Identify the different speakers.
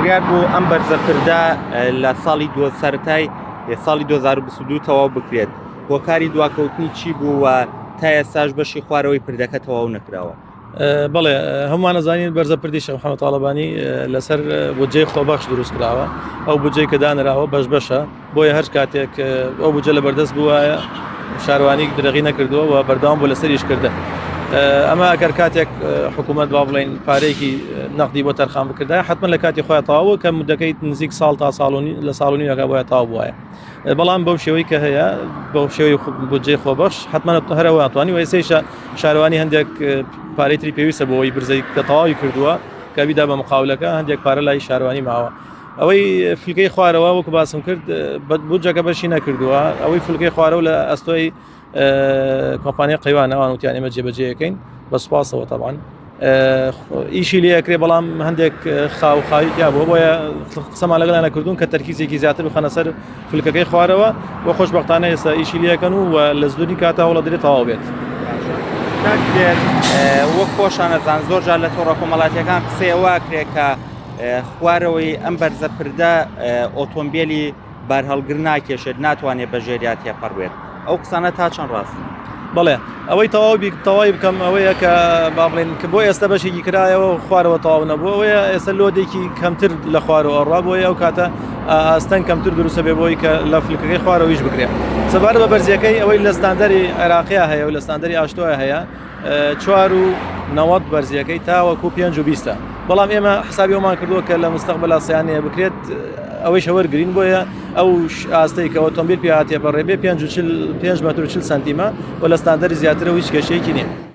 Speaker 1: بڕیار بوو ئەم بەرزەپردە لە ساڵی سەرەتای ساڵی 2022 تەواو بکرێت. هۆکاری دواکەوتنی چی بوو و تا ئێستاش بەشی خوارەوەی پردەکە تەواو نەکراوە؟
Speaker 2: بەڵێ هەمومان نەزانین بەرزەپردی شەخ محەممەد تاڵەبانی لەسەر بودجەی خۆبەخش دروست کراوە. ئەو بودجەی کە دانراوە بەش بەشە، بۆیە هەر کاتێک ئەو بودجە لە بەردەست بووایە شارەوانی درێغی نەکردووە و بەردەوام بۆ لەسەریش کردن. ئەمە ئەگەر کاتێک حکوومەت با بڵێن پارێکی نەقدی بۆ تەرخان بکردای حتمما لە کاتی خۆیان تەواوە کە مودەکەی نزیک ساڵ تا لە ساڵونیەکە بۆیە تاو بووایە. بەڵام بەو شێوەی کە هەیە بەو شێوەی بودجەی خۆبەخش حتمما هەرەوە ئەتوانی و ئێسەیشە شارەوانی هەندێک پارەی تری پێویستە بۆەوەی برزەی کە تەواوی کردووە کە بیدا بە مقاولەکە هەندێک پارە لای شارەوانی ماوە. ئەوەی فلکەی خوارەوە وەکو باسم کرد بودجەکە بەشی نەکردووە. ئەوەی فلکەی خوارەوە لە ئەستۆی کۆمپانیای قەیوانەوان وتیان ئێمە جێبەجێەکەین بە سوپاسەوە تەبعاً ئیشی لێکرێ، بەڵام هەندێک خاوخاویتیا بۆ بۆیە قسەمان لەگەڵ نەکردوون کە تەرکیزێکی زیاتر بخەنە سەر فلکەکەی خوارەوە و خۆشبەختانە ئێستا ئیشی لێەکەن و لە زدوری کاتە هەوڵە دەرێت تەواو بێت.
Speaker 1: وەک خۆشانەزان زۆرجار لە تۆڕە کۆمەڵاتیەکان قسەیەوە کرێت کە خوارەوەی ئەم بەرزەپردە ئۆتۆمبیلی بەرهەڵگر ناکێشێت، ناتوانێت بە ژێریات تێپەڕوێت. ئەو قسانە تا چەند ڕاست؟
Speaker 2: بەڵێ ئەوەی تەواوی بکەم ئەوەیە کە با بڵێن کە بۆ ئێستا بەشێکی کرایەوە خوارەوە تەواو نەبوو، ئەوەیە ئێستا لۆدێکی کەمتر لە خوارەوە ڕابووە ئەو کاتە ئاستەن کەمتر دروستە بێ بۆی کە لە فلکەکەی خوارەوەیش بکرێت. سەبارەت بە بەرزیەکەی ئەوەی لە ستاندەری عێراقیە هەیە و لە ستاندەری ئاشتۆیە هەیە 4.90 بەرزیەکەی تاوەکو 5.20. بەڵام ئێمە حسابی ئەومان کردووە کە لە مستەقبەلا سیانەیە بکرێت ئەوەی شەوەرگرین بۆیە ئەو ئاستەی کە ئۆتۆمبیل پێ هاتیە بەڕێبێ 5 مەتر و 40 سانتیمە و لە ستاندەری زیاترە هیچ کێشەیەکی نییە.